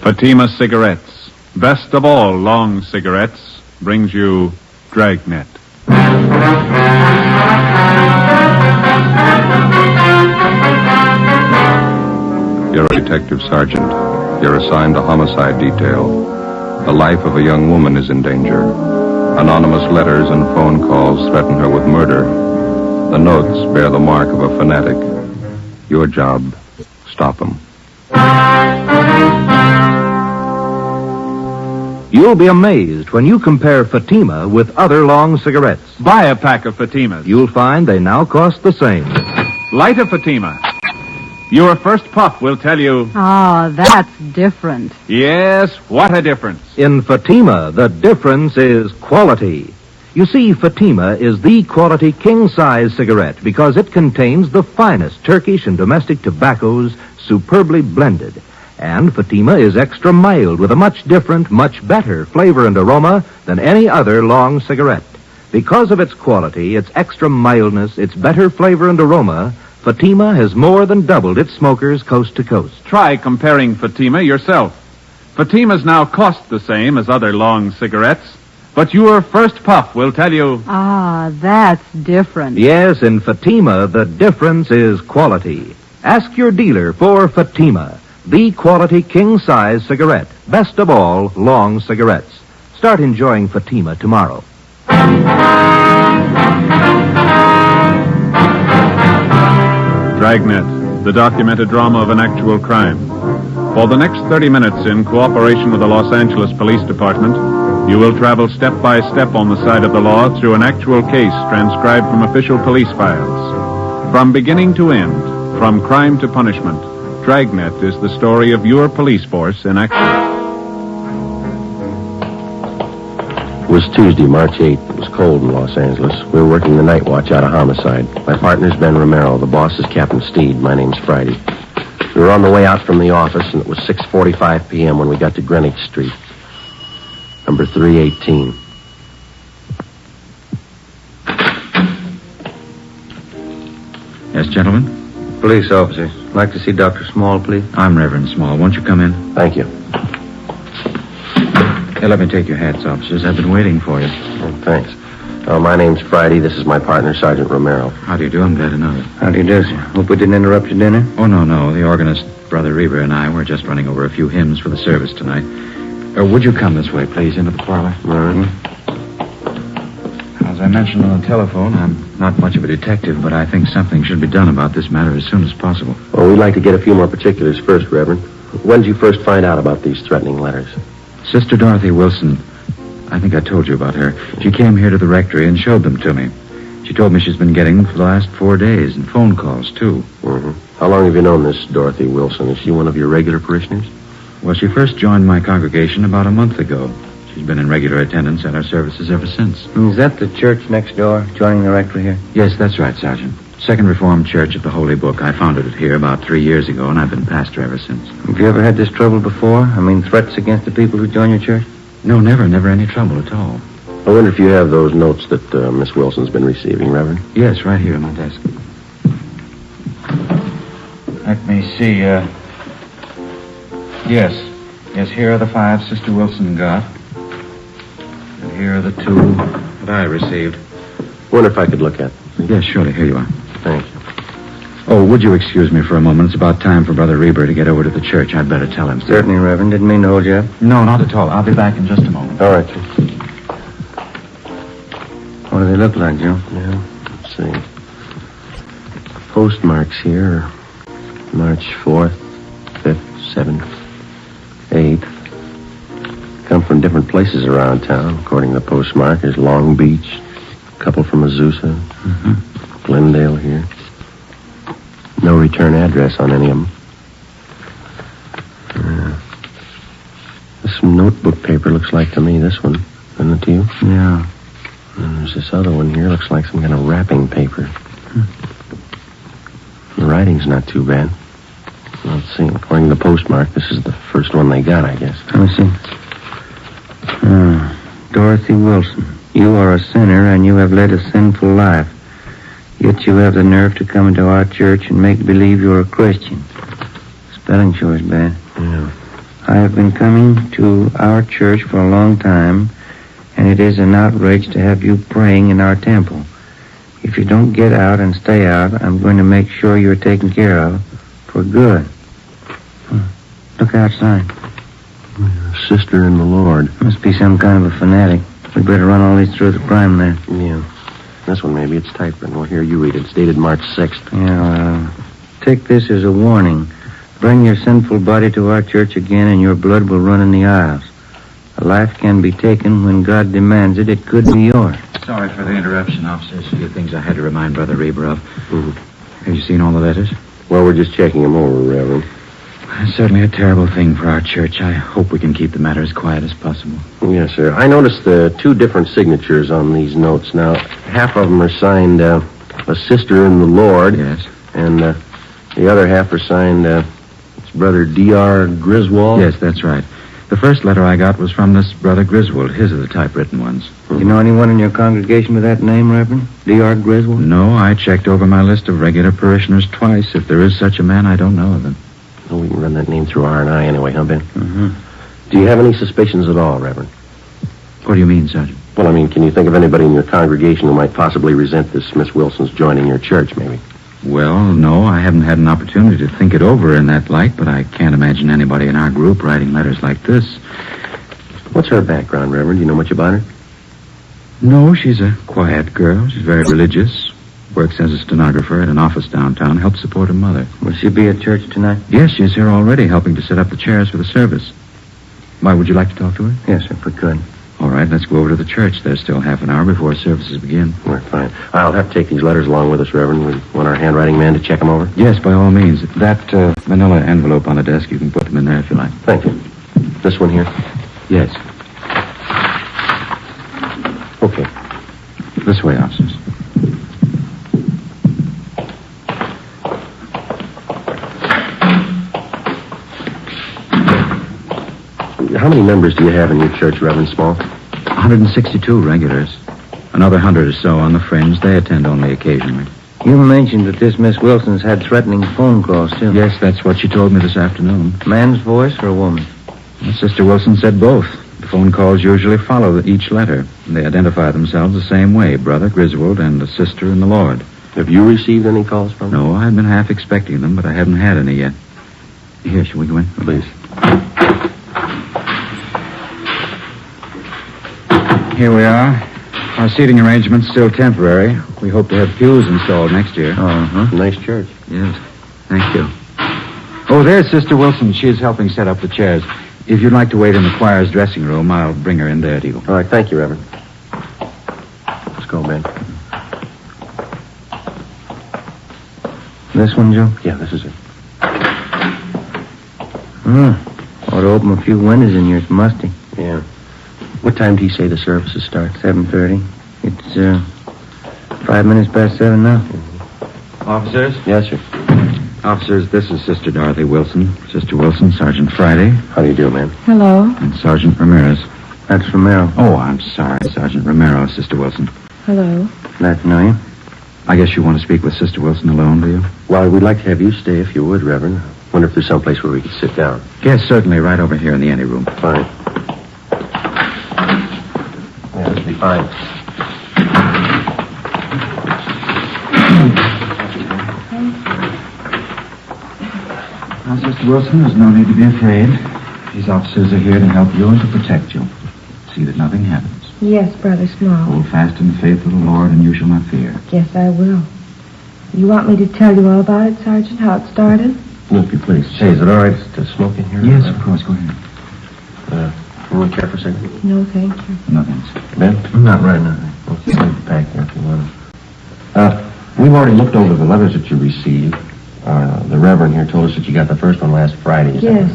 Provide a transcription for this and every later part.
Fatima Cigarettes, best of all long cigarettes, brings you Dragnet. You're a detective sergeant. You're assigned a homicide detail. The life of a young woman is in danger. Anonymous letters and phone calls threaten her with murder. The notes bear the mark of a fanatic. Your job, stop them. You'll be amazed when you compare Fatima with other long cigarettes. Buy a pack of Fatimas. You'll find they now cost the same. Light a Fatima. Your first puff will tell you... Oh, that's different. Yes, what a difference. In Fatima, the difference is quality. You see, Fatima is the quality king-size cigarette because it contains the finest Turkish and domestic tobaccos superbly blended. And Fatima is extra mild with a much different, much better flavor and aroma than any other long cigarette. Because of its quality, its extra mildness, its better flavor and aroma, Fatima has more than doubled its smokers coast to coast. Try comparing Fatima yourself. Fatimas now cost the same as other long cigarettes, but your first puff will tell you... Ah, that's different. Yes, in Fatima, the difference is quality. Ask your dealer for Fatima, the quality king-size cigarette. Best of all, long cigarettes. Start enjoying Fatima tomorrow. Dragnet, the documented drama of an actual crime. For the next 30 minutes, in cooperation with the Los Angeles Police Department, you will travel step by step on the side of the law through an actual case transcribed from official police files. From beginning to end, from crime to punishment, Dragnet is the story of your police force in action. It was Tuesday, March 8th. It was cold in Los Angeles. We were working the night watch out of homicide. My partner's Ben Romero. The boss is Captain Steed. My name's Friday. We were on the way out from the office, and it was 6:45 p.m. when we got to Greenwich Street. Number 318. Yes, gentlemen? Police officer. I'd like to see Dr. Small, please. I'm Reverend Small. Won't you come in? Thank you. Here, let me take your hats, officers. I've been waiting for you. Oh, thanks. My name's Friday. This is my partner, Sergeant Romero. How do you do? I'm glad to know you. How do you do, sir? Hope we didn't interrupt your dinner. Oh, no. The organist, Brother Reber, and I were just running over a few hymns for the service tonight. Would you come this way, please, into the parlor? All right. As I mentioned on the telephone, I'm not much of a detective, but I think something should be done about this matter as soon as possible. Well, we'd like to get a few more particulars first, Reverend. When did you first find out about these threatening letters? Sister Dorothy Wilson, I think I told you about her. She came here to the rectory and showed them to me. She told me she's been getting them for the last 4 days, and phone calls, too. Mm-hmm. How long have you known this Dorothy Wilson? Is she one of your regular parishioners? Well, she first joined my congregation about a month ago. She's been in regular attendance at our services ever since. Is that the church next door, joining the rectory here? Yes, that's right, Sergeant. Second Reformed Church of the Holy Book. I founded it here about 3 years ago, and I've been pastor ever since. Have you ever had this trouble before? I mean, threats against the people who join your church? No, never any trouble at all. I wonder if you have those notes that Miss Wilson's been receiving, Reverend? Yes, right here on my desk. Let me see, Yes, here are the 5 Sister Wilson got. And here are the 2 that I received. Wonder if I could look at them. Yes, surely. Here you are. Thank you. Oh, would you excuse me for a moment? It's about time for Brother Reber to get over to the church. I'd better tell him. Certainly, Reverend. Didn't mean to hold you up. No, not at all. I'll be back in just a moment. All right. What do they look like, Joe? Yeah, let's see. Postmarks here are March 4th, 5th, 7th, 8th. Come from different places around town, according to the postmark. There's Long Beach, a couple from Azusa, Glendale here. No return address on any of them. This notebook paper looks like to me this one. Isn't it to you? Yeah. And there's this other one here. Looks like some kind of wrapping paper. The writing's not too bad. Let's see. According to the postmark, this is the first one they got, I guess. Let me see. Dorothy Wilson, you are a sinner and you have led a sinful life. Yet you have the nerve to come into our church and make believe you're a Christian. Spelling sure is bad. Yeah. I have been coming to our church for a long time, and it is an outrage to have you praying in our temple. If you don't get out and stay out, I'm going to make sure you're taken care of for good. Look outside. Sister in the Lord. Must be some kind of a fanatic. We'd better run all these through the crime there. Yeah. This one, maybe it's typewritten. Well, here, you read it. It's dated March 6th. Yeah, take this as a warning. Bring your sinful body to our church again, and your blood will run in the aisles. A life can be taken when God demands it. It could be yours. Sorry for the interruption, officers. A few things I had to remind Brother Reber of. Mm-hmm. Have you seen all the letters? Well, we're just checking them over, Reverend. It's certainly a terrible thing for our church. I hope we can keep the matter as quiet as possible. Yes, sir. I noticed the 2 different signatures on these notes. Now, half of them are signed, a sister in the Lord. Yes. And the other half are signed, it's Brother D.R. Griswold. Yes, that's right. The first letter I got was from this Brother Griswold. His are the typewritten ones. You know anyone in your congregation with that name, Reverend? D.R. Griswold? No, I checked over my list of regular parishioners twice. If there is such a man, I don't know of him. Well, we can run that name through R&I anyway, huh, Ben? Mm-hmm. Do you have any suspicions at all, Reverend? What do you mean, Sergeant? Well, I mean, can you think of anybody in your congregation who might possibly resent this Miss Wilson's joining your church, maybe? Well, no, I haven't had an opportunity to think it over in that light, but I can't imagine anybody in our group writing letters like this. What's her background, Reverend? Do you know much about her? No, she's a quiet girl. She's very religious. Works as a stenographer at an office downtown. Helps support her mother. Will she be at church tonight? Yes, she's here already, helping to set up the chairs for the service. Why, would you like to talk to her? Yes, if we could. All right, let's go over to the church. There's still half an hour before services begin. We're fine. I'll have to take these letters along with us, Reverend. We want our handwriting man to check them over. Yes, by all means. That manila envelope on the desk, you can put them in there if you like. Thank you. This one here? Yes. Okay. This way, officers. How many members do you have in your church, Reverend Small? 162 regulars. Another 100 or so on the fringe. They attend only occasionally. You mentioned that this Miss Wilson's had threatening phone calls, too. Yes, that's what she told me this afternoon. Man's voice or a woman? Well, Sister Wilson said both. The phone calls usually follow each letter. They identify themselves the same way, Brother Griswold and a sister in the Lord. Have you received any calls from her? No, I've been half expecting them, but I haven't had any yet. Here, shall we go in? Please. Here we are. Our seating arrangement's still temporary. We hope to have pews installed next year. Uh-huh. Nice church. Yes, thank you. Oh, there's Sister Wilson. She is helping set up the chairs. If you'd like to wait in the choir's dressing room, I'll bring her in there to you. All right, thank you, Reverend. Let's go, Ben. This one, Joe? Yeah, this is it. Ought to open a few windows in here. It's musty. Yeah. What time do you say the services start? 7:30. It's, 5 minutes past 7 now. Officers? Yes, sir. Officers, this is Sister Dorothy Wilson. Sister Wilson, Sergeant Friday, How do you do, ma'am? Hello. and Sergeant Ramirez. That's Romero. Oh, I'm sorry, Sergeant Romero, Sister Wilson. Hello. Glad to know you. I guess you want to speak with Sister Wilson alone, do you? Well, we'd like to have you stay if you would, Reverend. Wonder if there's someplace where we could sit down. Yes, certainly, right over here in the anteroom. Fine. Yeah, this will be fine. Now, Sister Wilson, there's no need to be afraid. These officers are here to help you and to protect you. See that nothing happens. Yes, Brother Small. Hold fast in the faith of the Lord, and you shall not fear. Yes, I will. You want me to tell you all about it, Sergeant, how it started? If you please. Say, is it all right to smoke in here? Yes, of course. Go ahead. You want a chair for a second? No, thank you. No, thanks. Ben? Not right now. We'll keep it back there if you want. We've already looked over the letters that you received. The Reverend here told us that you got the first one last Friday. Is that Yes,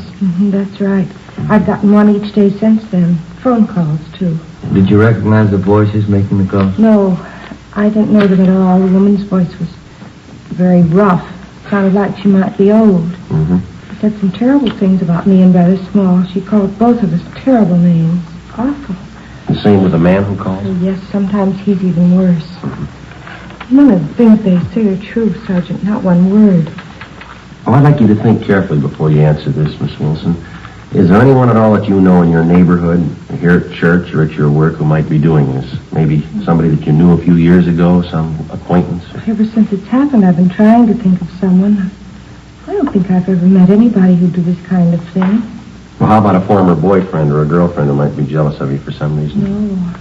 that's right. I've gotten one each day since then. Phone calls, too. Did you recognize the voices making the calls? No, I didn't know them at all. The woman's voice was very rough. Sounded like she might be old. Mm-hmm. She said some terrible things about me and Brother Small. She called both of us terrible names. Awful. The same with the man who called? Oh, yes, sometimes he's even worse. None of the things they say are true, Sergeant. Not one word. Oh, I'd like you to think carefully before you answer this, Miss Wilson. Is there anyone at all that you know in your neighborhood, here at church or at your work, who might be doing this? Maybe somebody that you knew a few years ago, some acquaintance? Ever since it's happened, I've been trying to think of someone. I don't think I've ever met anybody who'd do this kind of thing. Well, how about a former boyfriend or a girlfriend who might be jealous of you for some reason? No.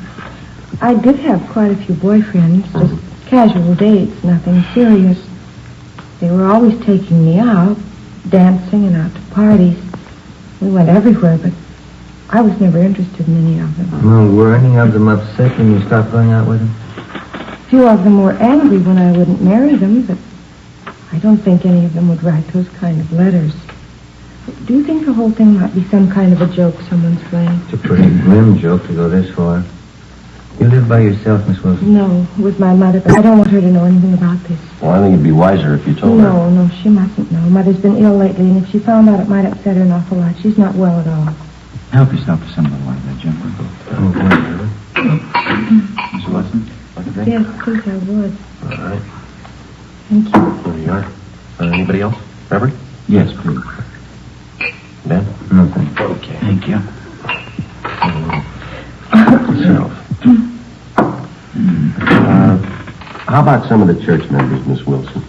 I did have quite a few boyfriends, just casual dates, nothing serious. They were always taking me out, dancing and out to parties. We went everywhere, but I was never interested in any of them. Well, were any of them upset when you stopped going out with them? A few of them were angry when I wouldn't marry them, but I don't think any of them would write those kind of letters. Do you think the whole thing might be some kind of a joke someone's playing? It's a pretty grim joke to go this far. You live by yourself, Miss Wilson? No, with my mother, but I don't want her to know anything about this. Well, I think it'd be wiser if you told her. No, she mustn't know. Mother's been ill lately, and if she found out, it might upset her an awful lot. She's not well at all. Help yourself to some of the water there, Jim. Miss Wilson, what do you think? Yes, please, I would. All right. Thank you. There you are. Anybody else? Reverend? Yes, please. Ben? Nothing. Okay. Thank you. Yourself. How about some of the church members, Miss Wilson?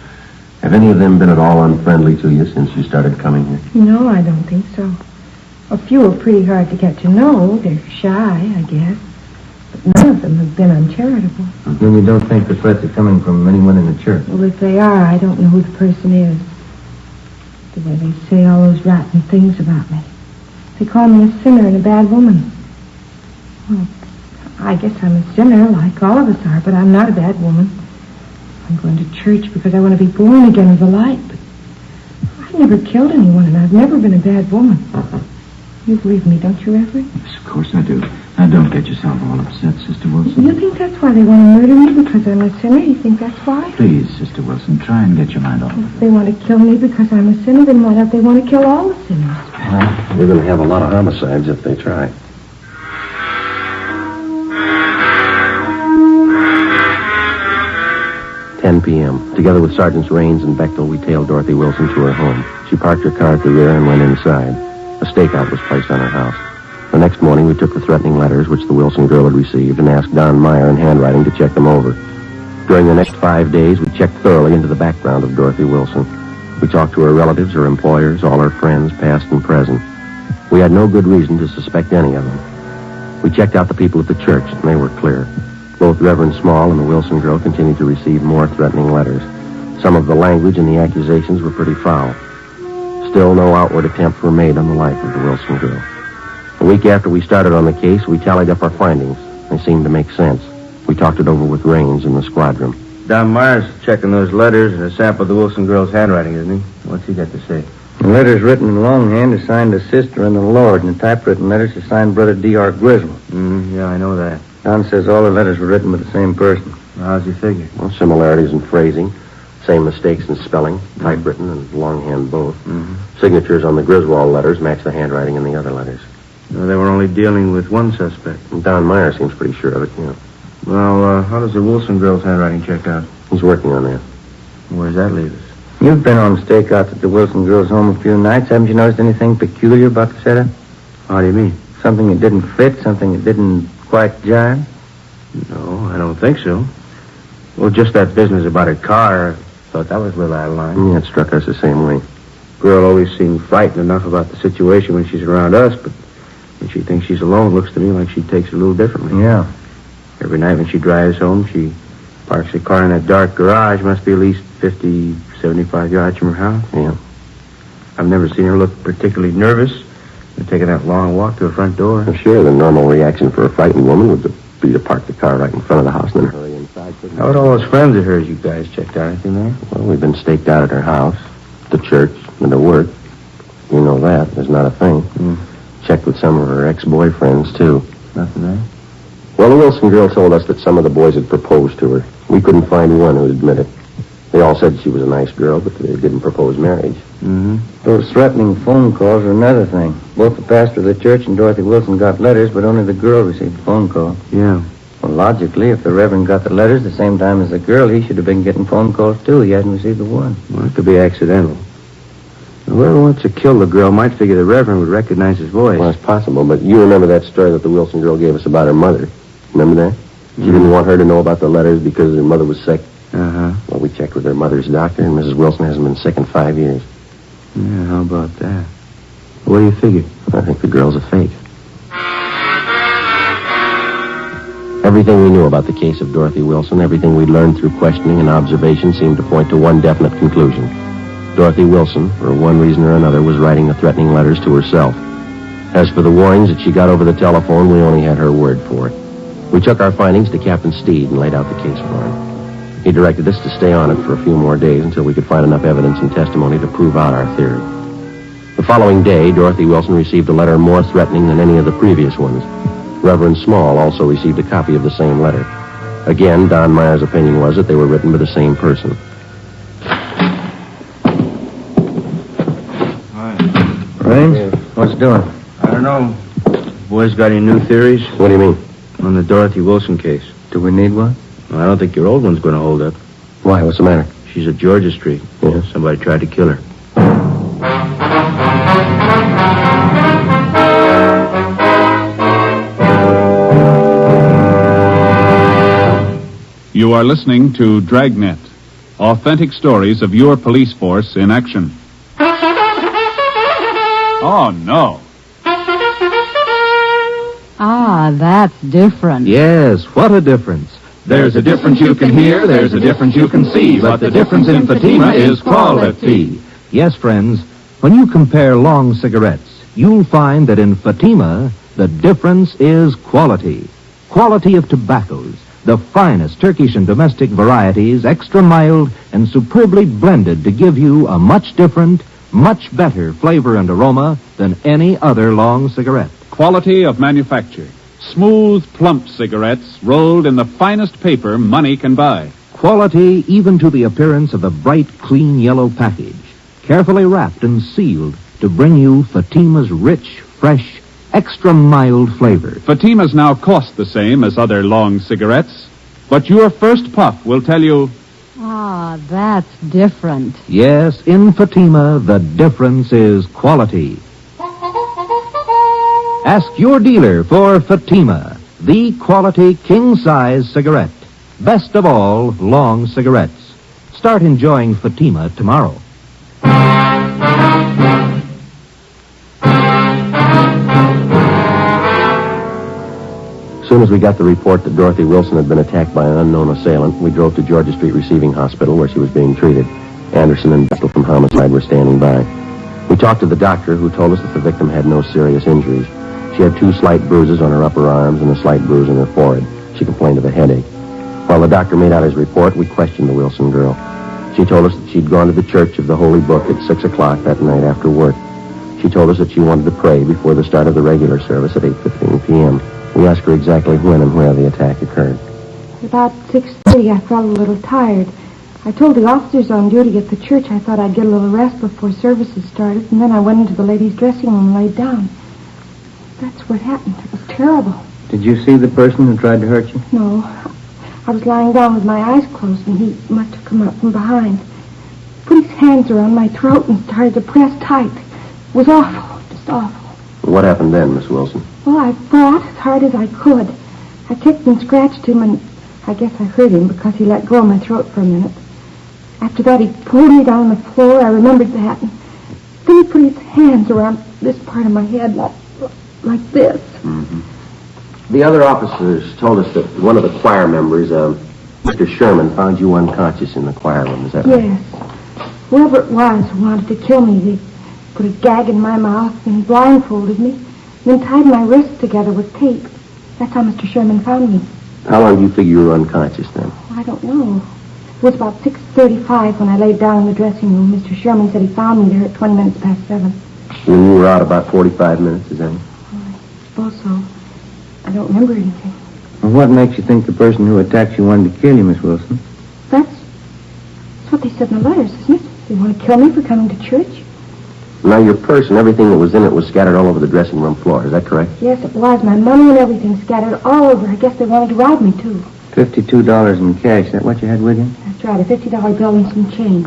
Have any of them been at all unfriendly to you since you started coming here? No, I don't think so. A few are pretty hard to get to know. They're shy, I guess. But none of them have been uncharitable. Then you don't think the threats are coming from anyone in the church? Well, if they are, I don't know who the person is. The way they say all those rotten things about me. They call me a sinner and a bad woman. Well, I guess I'm a sinner, like all of us are, but I'm not a bad woman. I'm going to church because I want to be born again of the light, but I've never killed anyone, and I've never been a bad woman. You believe me, don't you, Reverend? Yes, of course I do. Now, don't get yourself all upset, Sister Wilson. You think that's why they want to murder me, because I'm a sinner? You think that's why? Please, Sister Wilson, try and get your mind off of If they want to kill me because I'm a sinner, then why don't they want to kill all the sinners? Well, we're going to have a lot of homicides if they try. p.m. Together with Sergeants Raines and Bechtel, we tailed Dorothy Wilson to her home. She parked her car at the rear and went inside. A stakeout was placed on her house. The next morning, we took the threatening letters which the Wilson girl had received and asked Don Meyer in handwriting to check them over. During the next 5 days, we checked thoroughly into the background of Dorothy Wilson. We talked to her relatives, her employers, all her friends, past and present. We had no good reason to suspect any of them. We checked out the people at the church, and they were clear. Both Reverend Small and the Wilson girl continued to receive more threatening letters. Some of the language and the accusations were pretty foul. Still, no outward attempts were made on the life of the Wilson girl. A week after we started on the case, we tallied up our findings. They seemed to make sense. We talked it over with Raines in the squad room. Don Myers checking those letters and a sample of the Wilson girl's handwriting, isn't he? What's he got to say? The letters written in longhand are signed a sister in the Lord, and the typewritten letters are signed Brother D.R. Griswold. Yeah, I know that. Don says all the letters were written by the same person. How's he figure? Well, similarities in phrasing, same mistakes in spelling, typewritten and longhand both. Signatures on the Griswold letters match the handwriting in the other letters. No, they were only dealing with one suspect. And Don Meyer seems pretty sure of it, yeah. Well, how does the Wilson girl's handwriting check out? He's working on that. Where's that leave us? You've been on stakeouts at the Wilson girl's home a few nights. Haven't you noticed anything peculiar about the setup? How do you mean? Something that didn't fit, something that didn't quite jive? No, I don't think so. Well, just that business about her car, I thought that was a little out of line. Yeah, it struck us the same way. Girl always seemed frightened enough about the situation when she's around us, but when she thinks she's alone, it looks to me like she takes it a little differently. Yeah. Every night when she drives home, she parks her car in that dark garage. Must be at least 50, 75 yards from her house. Yeah. I've never seen her look particularly nervous when taking that long walk to her front door. I'm sure the normal reaction for a frightened woman would be to park the car right in front of the house and then hurry inside. How about all those friends of hers you guys checked out? Anything there? Well, we've been staked out at her house, the church, and at work. You know that. There's not a thing. Checked with some of her ex-boyfriends, too. Nothing there? Well, the Wilson girl told us that some of the boys had proposed to her. We couldn't find one who'd admit it. They all said she was a nice girl, but they didn't propose marriage. Those threatening phone calls are another thing. Both the pastor of the church and Dorothy Wilson got letters, but only the girl received a phone call. Yeah. Well, logically, if the Reverend got the letters the same time as the girl, he should have been getting phone calls, too. He hadn't received the one. Well, it could be accidental. Whoever wants to kill the girl might figure the Reverend would recognize his voice. Well, it's possible, but you remember that story that the Wilson girl gave us about her mother. Remember that? She didn't want her to know about the letters because her mother was sick. Uh-huh. Well, we checked with her mother's doctor, and Mrs. Wilson hasn't been sick in 5 years. Yeah, how about that? What do you figure? I think the girl's a fake. Everything we knew about the case of Dorothy Wilson, everything we'd learned through questioning and observation seemed to point to one definite conclusion. Dorothy Wilson, for one reason or another, was writing the threatening letters to herself. As for the warnings that she got over the telephone, we only had her word for it. We took our findings to Captain Steed and laid out the case for him. He directed us to stay on it for a few more days until we could find enough evidence and testimony to prove out our theory. The following day, Dorothy Wilson received a letter more threatening than any of the previous ones. Reverend Small also received a copy of the same letter. Again, Don Meyer's opinion was that they were written by the same person. Raines? What's it doing? I don't know. Boys got any new theories? What do you mean? On the Dorothy Wilson case. Do we need one? Well, I don't think your old one's going to hold up. Why? What's the matter? She's at Georgia Street. Yeah. Somebody tried to kill her. You are listening to Dragnet, authentic stories of your police force in action. Oh, no. Ah, that's different. Yes, what a difference. There's a difference you can hear, there's a difference you can see, but the difference in Fatima is quality. Yes, friends, when you compare long cigarettes, you'll find that in Fatima, the difference is quality. Quality of tobaccos, the finest Turkish and domestic varieties, extra mild and superbly blended to give you a much different, much better flavor and aroma than any other long cigarette. Quality of manufacture. Smooth, plump cigarettes rolled in the finest paper money can buy. Quality even to the appearance of the bright, clean yellow package, carefully wrapped and sealed to bring you Fatima's rich, fresh, extra mild flavor. Fatimas now cost the same as other long cigarettes, but your first puff will tell you, Ah, that's different. Yes, in Fatima, the difference is quality. Ask your dealer for Fatima, the quality king-size cigarette. Best of all, long cigarettes. Start enjoying Fatima tomorrow. As soon as we got the report that Dorothy Wilson had been attacked by an unknown assailant, we drove to Georgia Street Receiving Hospital where she was being treated. Anderson and Bethel from Homicide were standing by. We talked to the doctor, who told us that the victim had no serious injuries. She had 2 slight bruises on her upper arms and a slight bruise on her forehead. She complained of a headache. While the doctor made out his report, we questioned the Wilson girl. She told us that she'd gone to the Church of the Holy Book at 6 o'clock that night after work. She told us that she wanted to pray before the start of the regular service at 8:15 p.m. We asked her exactly when and where the attack occurred. About 6:30, I felt a little tired. I told the officers on duty at the church I thought I'd get a little rest before services started, and then I went into the ladies' dressing room and laid down. That's what happened. It was terrible. Did you see the person who tried to hurt you? No. I was lying down with my eyes closed, and he must have come up from behind. Put his hands around my throat and started to press tight. It was awful, just awful. What happened then, Miss Wilson? Well, I fought as hard as I could. I kicked and scratched him, and I guess I hurt him because he let go of my throat for a minute. After that, he pulled me down on the floor. I remembered that. And then he put his hands around this part of my head like this. Mm-hmm. The other officers told us that one of the choir members, Mr. Sherman, found you unconscious in the choir room. Is that right? Yes. Whoever it was who wanted to kill me, they put a gag in my mouth and blindfolded me, and then tied my wrists together with tape. That's how Mr. Sherman found me. How long do you figure you were unconscious then? I don't know. It was about 6:35 when I laid down in the dressing room. Mr. Sherman said he found me there at 20 minutes past 7. And you were out about 45 minutes, is that it? I suppose so. I don't remember anything. Well, what makes you think the person who attacked you wanted to kill you, Miss Wilson? That's what they said in the letters, isn't it? They want to kill me for coming to church? Now, your purse and everything that was in it was scattered all over the dressing room floor. Is that correct? Yes, it was. My money and everything scattered all over. I guess they wanted to rob me, too. $52 in cash. Is that what you had with you? That's right, a $50 bill and some change.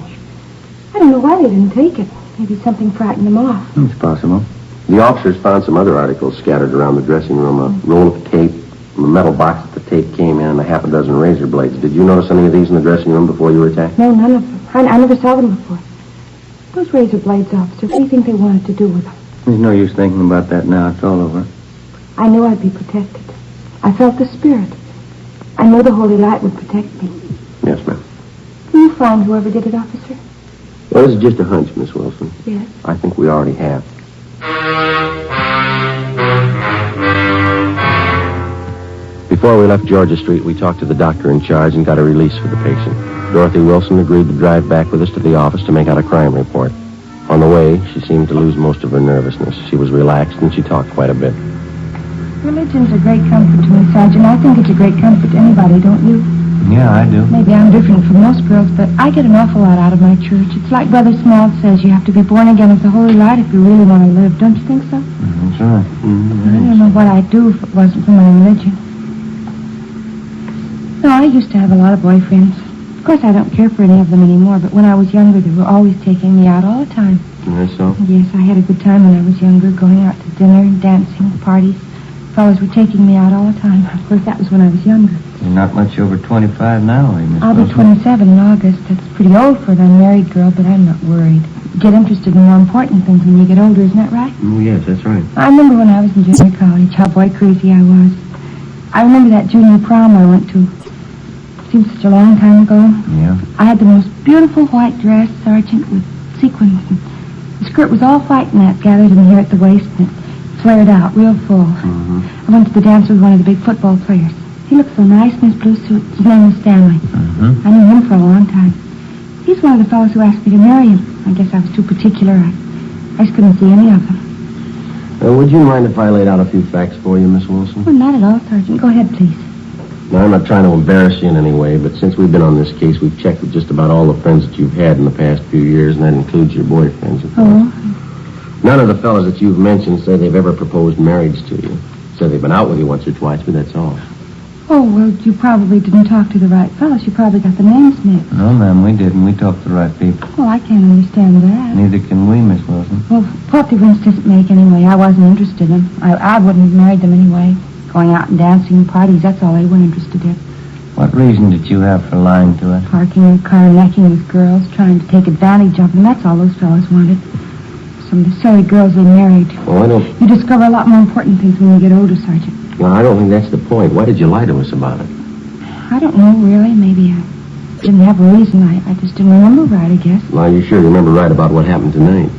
I don't know why they didn't take it. Maybe something frightened them off. It's possible. The officers found some other articles scattered around the dressing room. A roll of tape, a metal box that the tape came in, and a half a dozen razor blades. Did you notice any of these in the dressing room before you were attacked? No, none of them. I never saw them before. Those razor blades, officer, what do you think they wanted to do with them? There's no use thinking about that now. It's all over. I knew I'd be protected. I felt the spirit. I know the holy light would protect me. Yes, ma'am. Will you find whoever did it, officer? Well, this is just a hunch, Miss Wilson. Yes. I think we already have. Before we left Georgia Street, we talked to the doctor in charge and got a release for the patient. Dorothy Wilson agreed to drive back with us to the office to make out a crime report. On the way, she seemed to lose most of her nervousness. She was relaxed and she talked quite a bit. Religion's a great comfort to me, Sergeant. I think it's a great comfort to anybody, don't you? Yeah, I do. Maybe I'm different from most girls, but I get an awful lot out of my church. It's like Brother Small says, you have to be born again with the holy light if you really want to live. Don't you think so? That's right. I don't know what I'd do if it wasn't for my religion. No, I used to have a lot of boyfriends. Of course, I don't care for any of them anymore, but when I was younger, they were always taking me out all the time. That's so? Yes, I had a good time when I was younger, going out to dinner, dancing, parties. Fellas were taking me out all the time. Of course, that was when I was younger. You're not much over 25 now, are you, Miss I'll be Wilson? 27 in August. That's pretty old for an unmarried girl, but I'm not worried. You get interested in more important things when you get older, isn't that right? Oh, yes, that's right. I remember when I was in junior college, how boy crazy I was. I remember that junior prom I went to. Seems such a long time ago. Yeah. I had the most beautiful white dress, Sergeant, with sequins. And the skirt was all white and that gathered in here at the waist, and it flared out real full. I went to the dance with one of the big football players. He looked so nice in his blue suit. His name was Stanley. I knew him for a long time. He's one of the fellows who asked me to marry him. I guess I was too particular. I just couldn't see any of them. Would you mind if I laid out a few facts for you, Miss Wilson? Well, not at all, Sergeant. Go ahead, please. Now, I'm not trying to embarrass you in any way, but since we've been on this case, we've checked with just about all the friends that you've had in the past few years, and that includes your boyfriends, of course. Oh? None of the fellows that you've mentioned say they've ever proposed marriage to you. Say they've been out with you once or twice, but that's all. Oh, well, you probably didn't talk to the right fellows. You probably got the names mixed. No, ma'am, we didn't. We talked to the right people. Well, I can't understand that. Neither can we, Miss Wilson. Well, what difference does it make anyway? I wasn't interested in them. I wouldn't have married them anyway. Going out and dancing and parties, that's all they were interested in. What reason did you have for lying to us? Parking in a car, necking with girls, trying to take advantage of them. That's all those fellows wanted. Some of the silly girls they married. Well, I don't... You discover a lot more important things when you get older, Sergeant. Well, I don't think that's the point. Why did you lie to us about it? I don't know, really. Maybe I didn't have a reason. I just didn't remember right, I guess. Well, you sure remember right about what happened tonight?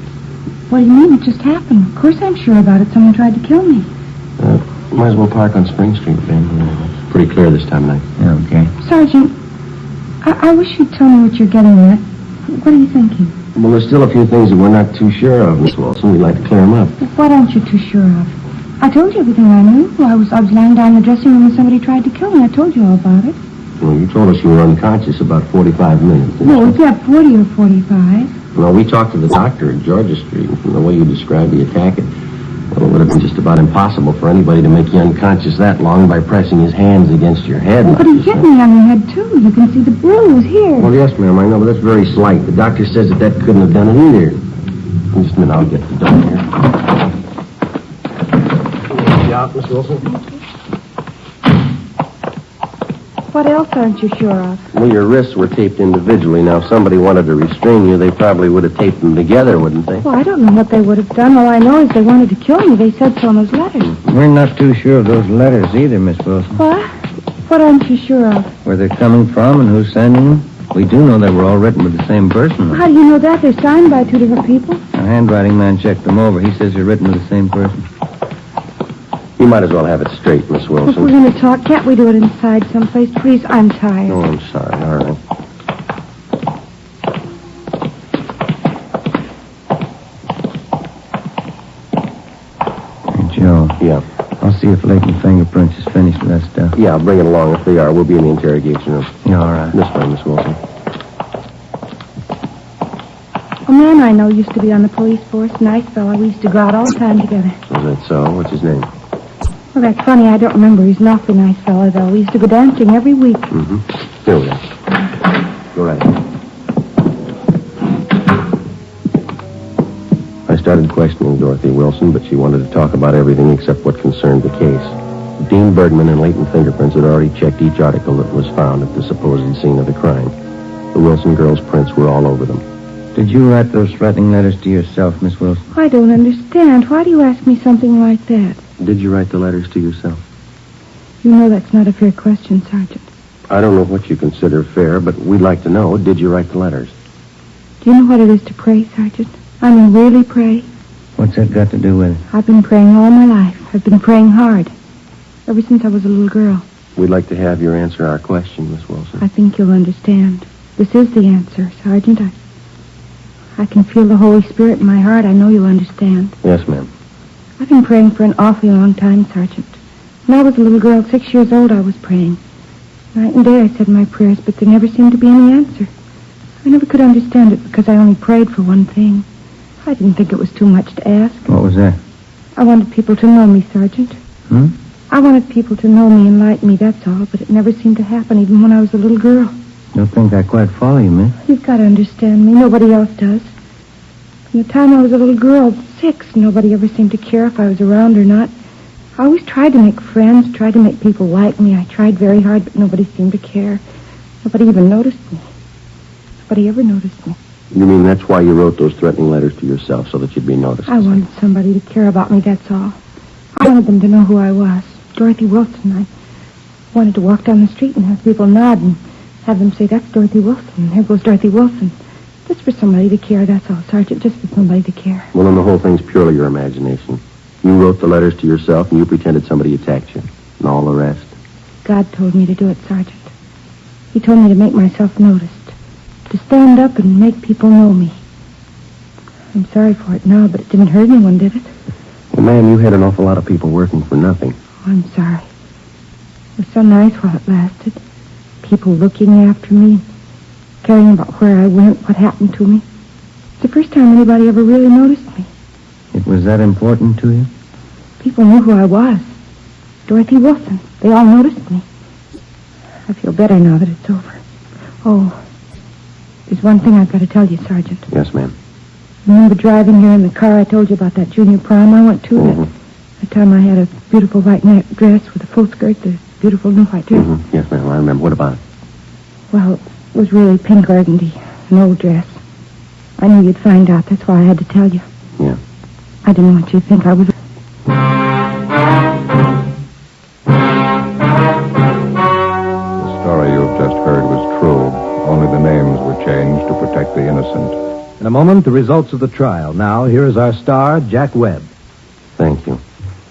What do you mean? It just happened. Of course I'm sure about it. Someone tried to kill me. Might as well park on Spring Street, Ben. It's pretty clear this time of night. Yeah, okay. Sergeant, I wish you'd tell me what you're getting at. What are you thinking? Well, there's still a few things that we're not too sure of, Miss Wilson. We'd like to clear them up. What aren't you too sure of? I told you everything I knew. I was lying down in the dressing room and somebody tried to kill me. I told you all about it. Well, you told us you were unconscious about 45 minutes. didn't No, you? it's not 40 or 45. Well, we talked to the doctor at Georgia Street, and from the way you described the attack, it would have been just about impossible for anybody to make you unconscious that long by pressing his hands against your head. But he hit me on the head, too. You can see the bruise here. Well, yes, ma'am, I know, but that's very slight. The doctor says that couldn't have done it either. Just a minute, I'll get the door here. Let you out, Miss Wilson. What else aren't you sure of? Well, your wrists were taped individually. Now, if somebody wanted to restrain you, they probably would have taped them together, wouldn't they? Well, I don't know what they would have done. All I know is they wanted to kill me. They said so in those letters. We're not too sure of those letters either, Miss Wilson. What? What aren't you sure of? Where they're coming from and who's sending them. We do know they were all written with the same person. How do you know that? They're signed by two different people. Our handwriting man checked them over. He says they're written with the same person. You might as well have it straight, Miss If we're Wilson. going to talk, can't we do it inside someplace? Please, I'm tired. Oh, I'm sorry. All right. Hey, Joe. Yeah. I'll see if Latent Fingerprints is finished with that stuff. Yeah, bring it along. If they are, we'll be in the interrogation room. Yeah, all right. This way, Miss Wilson. A man I know used to be on the police force. Nice fellow. We used to go out all the time together. Is that so? What's his name? Well, that's funny. I don't remember. He's an awfully nice fellow, though. We used to go dancing every week. Mm-hmm. Here we are. Go right ahead. started questioning Dorothy Wilson, but she wanted to talk about everything except what concerned the case. Dean Bergman and latent fingerprints had already checked each article that was found at the supposed scene of the crime. The Wilson girls' prints were all over them. Did you write those threatening letters to yourself, Miss Wilson? I don't understand. Why do you ask me something like that? Did you write the letters to yourself? You know that's not a fair question, Sergeant. I don't know what you consider fair, but we'd like to know, did you write the letters? Do you know what it is to pray, Sergeant? I mean, really pray. What's that got to do with it? I've been praying all my life. I've been praying hard. Ever since I was a little girl. We'd like to have your answer our question, Miss Wilson. I think you'll understand. This is the answer, Sergeant. I can feel the Holy Spirit in my heart. I know you'll understand. Yes, ma'am. I've been praying for an awfully long time, Sergeant. When I was a little girl, 6 years old, I was praying. Night and day I said my prayers, but there never seemed to be any answer. I never could understand it because I only prayed for one thing. I didn't think it was too much to ask. What was that? I wanted people to know me, Sergeant. I wanted people to know me and like me, that's all, but it never seemed to happen, even when I was a little girl. Don't think I quite follow you, miss. You've got to understand me. Nobody else does. From the time I was a little girl, 6, nobody ever seemed to care if I was around or not. I always tried to make friends, tried to make people like me. I tried very hard, but nobody seemed to care. Nobody even noticed me. Nobody ever noticed me. You mean that's why you wrote those threatening letters to yourself, so that you'd be noticed? I wanted somebody to care about me, that's all. I wanted them to know who I was. Dorothy Wilson. I wanted to walk down the street and have people nod and have them say, that's Dorothy Wilson. There goes Dorothy Wilson. Just for somebody to care, that's all, Sergeant. Just for somebody to care. Well, then the whole thing's purely your imagination. You wrote the letters to yourself, and you pretended somebody attacked you. And all the rest. God told me to do it, Sergeant. He told me to make myself noticed. To stand up and make people know me. I'm sorry for it now, but it didn't hurt anyone, did it? Well, ma'am, you had an awful lot of people working for nothing. Oh, I'm sorry. It was so nice while it lasted. People looking after me, caring about where I went, what happened to me. It's the first time anybody ever really noticed me. It was that important to you? People knew who I was. Dorothy Wilson. They all noticed me. I feel better now that it's over. Oh, there's one thing I've got to tell you, Sergeant. Yes, ma'am. Remember driving here in the car I told you about that junior prom I went to? That time I had a beautiful white net dress with a full skirt, the beautiful new white dress. Yes, ma'am, I remember. What about it? Well, it was really pink organdy, an old dress. I knew you'd find out. That's why I had to tell you. Yeah. I didn't want you to think I was... The story you've just heard was true. Only the names were changed to protect the innocent. In a moment, the results of the trial. Now, here is our star, Jack Webb. Thank you.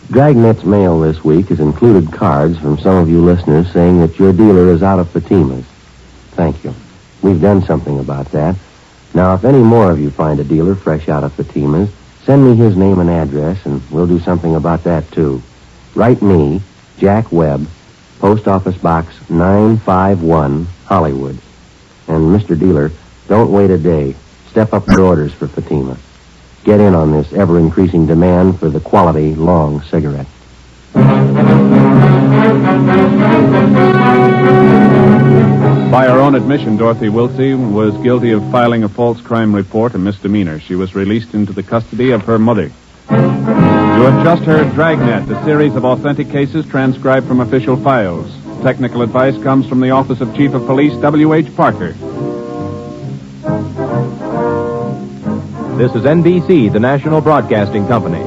Dragnet's mail this week has included cards from some of you listeners saying that your dealer is out of Fatima's. Thank you. We've done something about that. Now, if any more of you find a dealer fresh out of Fatima's, send me his name and address, and we'll do something about that, too. Write me, Jack Webb, Post Office Box 951, Hollywood. And, Mr. Dealer, don't wait a day. Step up your orders for Fatima. Get in on this ever-increasing demand for the quality long cigarette. By her own admission, Dorothy Wilson was guilty of filing a false crime report, a misdemeanor. She was released into the custody of her mother. You have just heard Dragnet, a series of authentic cases transcribed from official files. Technical advice comes from the Office of Chief of Police W.H. Parker. This is NBC, the national broadcasting company.